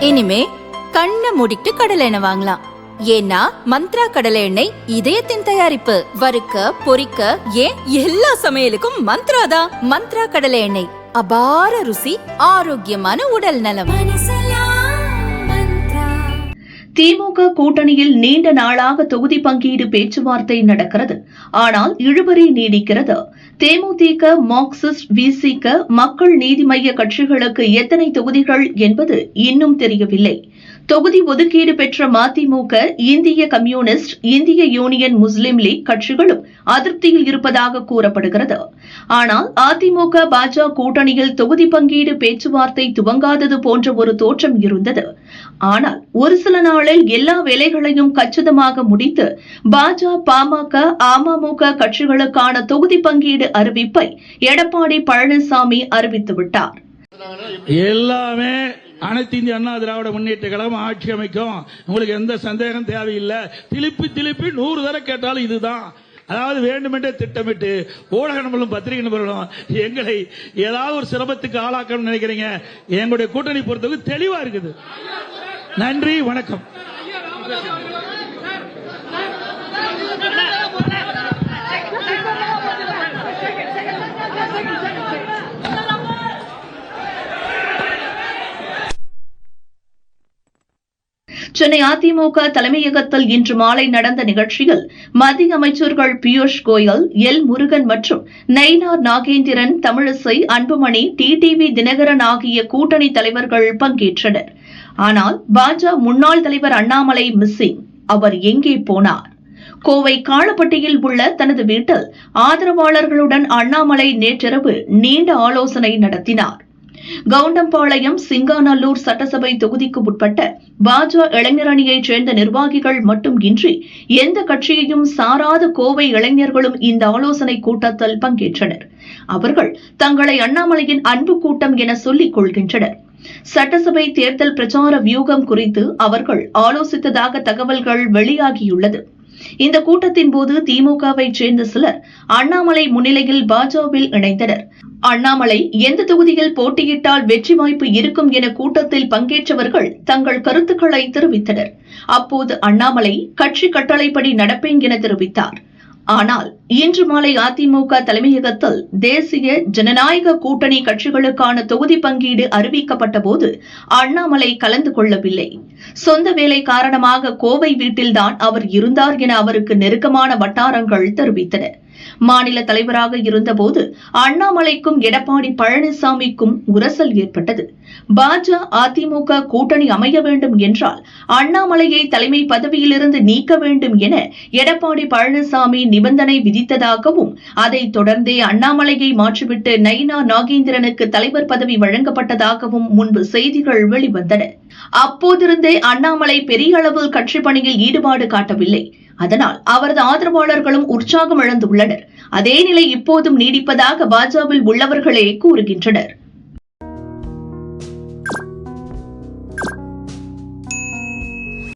இனிமே கண்ணை மூடிட்டு கடலை எண்ணெய் வாங்கலாம். ஏன்னா மந்த்ரா கடலை எண்ணெய் இதயத்தின் தயாரிப்பு. வறுக்க பொரிக்க ஏன் எல்லா சமையலுக்கும் மந்த்ரா தான். மந்த்ரா கடலை எண்ணெய், அபார ருசி, ஆரோக்கியமான உடல் நலம். திமுக கூட்டணியில் நீண்ட நாளாக தொகுதி பங்கீடு பேச்சுவார்த்தை நடக்கிறது. ஆனால் இழுபறி நீடிக்கிறது. தேமுதிக, மார்க்சிஸ்ட், விசிக, மக்கள் நீதி மய்ய கட்சிகளுக்கு எத்தனை தொகுதிகள் என்பது இன்னும் தெரியவில்லை. தொகுதி ஒதுக்கீடு பெற்ற மதிமுக, இந்திய கம்யூனிஸ்ட், இந்திய யூனியன் முஸ்லிம் லீக் கட்சிகளும் அதிருப்தியில் இருப்பதாக கூறப்படுகிறது. ஆனால் அதிமுக, பாஜக கூட்டணியில் தொகுதி பங்கீடு பேச்சுவார்த்தை துவங்காதது போன்ற ஒரு தோற்றம் இருந்தது. ஆனால் ஒரு சில நாளில் எல்லா வேலைகளையும் கச்சிதமாக முடித்து பாஜக, பாமக, அமமுக கட்சிகளுக்கான தொகுதி பங்கீடு அறிவிப்பை எடப்பாடி பழனிசாமி அறிவித்துவிட்டார். எல்லாமே அனைத்து இந்திய அண்ணா திராவிட முன்னேற்ற கழகம் ஆட்சி அமைக்கும், உங்களுக்கு எந்த சந்தேகம் தேவையில்லை. திருப்பி 100 தடவை கேட்டாலும் இதுதான். அதாவது வேண்டுமென்றே திட்டமிட்டு ஊடக நண்பர்களும் பத்திரிகை நண்பர்களும் எங்களை ஏதாவது ஒரு சிரமத்துக்கு ஆளாக்கணும்னு நினைக்கிறீங்க. எங்களுடைய கூட்டணி பொறுத்தவரைக்கும் தெளிவா இருக்குது. நன்றி, வணக்கம். சென்னை அதிமுக தலைமையகத்தில் இன்று மாலை நடந்த நிகழ்ச்சியில் மத்திய அமைச்சர்கள் பியூஷ் கோயல், எல் முருகன் மற்றும் நயினார் நாகேந்திரன், தமிழிசை, அன்புமணி, டிடிவி தினகரன் ஆகிய கூட்டணி தலைவர்கள் பங்கேற்றனர். ஆனால் பாஜக முன்னாள் தலைவர் அண்ணாமலை மிஸ்ஸிங். அவர் எங்கே போனார்? கோவை காளப்பட்டியில் உள்ள தனது வீட்டில் ஆதரவாளர்களுடன் அண்ணாமலை நேற்றிரவு நீண்ட ஆலோசனை நடத்தினார். கவுண்டம்பாளையம், சிங்காநல்லூர் சட்டசபை தொகுதிக்கு உட்பட்ட பாஜக இளைஞர் அணியைச் சேர்ந்த நிர்வாகிகள் மட்டும் இன்றி எந்த கட்சியையும் சாராத கோவை இளைஞர்களும் இந்த ஆலோசனை கூட்டத்தில் பங்கேற்றனர். அவர்கள் தங்களை அண்ணாமலையின் அன்பு கூட்டம் என சொல்லிக் கொள்கின்றனர். சட்டசபை தேர்தல் பிரச்சார வியூகம் குறித்து அவர்கள் ஆலோசித்ததாக தகவல்கள் வெளியாகியுள்ளது. இந்த கூட்டத்தின் போது திமுகவை சேர்ந்த சிலர் அண்ணாமலை முன்னிலையில் பாஜகவில் இணைந்தனர். அண்ணாமலை எந்த தொகுதியில் போட்டியிட்டால் வெற்றி வாய்ப்பு இருக்கும் என கூட்டத்தில் பங்கேற்றவர்கள் தங்கள் கருத்துக்களை தெரிவித்தனர். அப்போது அண்ணாமலை கட்சி கட்டளைப்படி நடப்பேன் என தெரிவித்தார். ஆனால் இன்று மாலை அதிமுக தலைமையகத்தில் தேசிய ஜனநாயக கூட்டணி கட்சிகளுக்கான தொகுதி பங்கீடு அறிவிக்கப்பட்ட போது அண்ணாமலை கலந்து கொள்ளவில்லை. சொந்த வேலை காரணமாக கோவை வீட்டில்தான் அவர் இருந்தார் என அவருக்கு நெருக்கமான வட்டாரங்கள் தெரிவித்தன. மாநில தலைவராக இருந்தபோது அண்ணாமலைக்கும் எடப்பாடி பழனிசாமிக்கும் உரசல் ஏற்பட்டது. பாஜக, அதிமுக கூட்டணி அமைய வேண்டும் என்றால் அண்ணாமலையை தலைமை பதவியிலிருந்து நீக்க வேண்டும் என எடப்பாடி பழனிசாமி நிபந்தனை விதித்ததாகவும், அதைத் தொடர்ந்தே அண்ணாமலையை மாற்றிவிட்டு நயினார் நாகேந்திரனுக்கு தலைவர் பதவி வழங்கப்பட்டதாகவும் முன்பு செய்திகள் வெளிவந்தன. அப்போதிருந்தே அண்ணாமலை பெரிய அளவில் கட்சி பணியில் ஈடுபாடு காட்டவில்லை. அதனால் அவரது ஆதரவாளர்களும் உற்சாகம் இழந்துள்ளனர். அதே நிலை இப்போதும் நீடிப்பதாக பாஜகவில் உள்ளவர்களே கூறுகின்றனர்.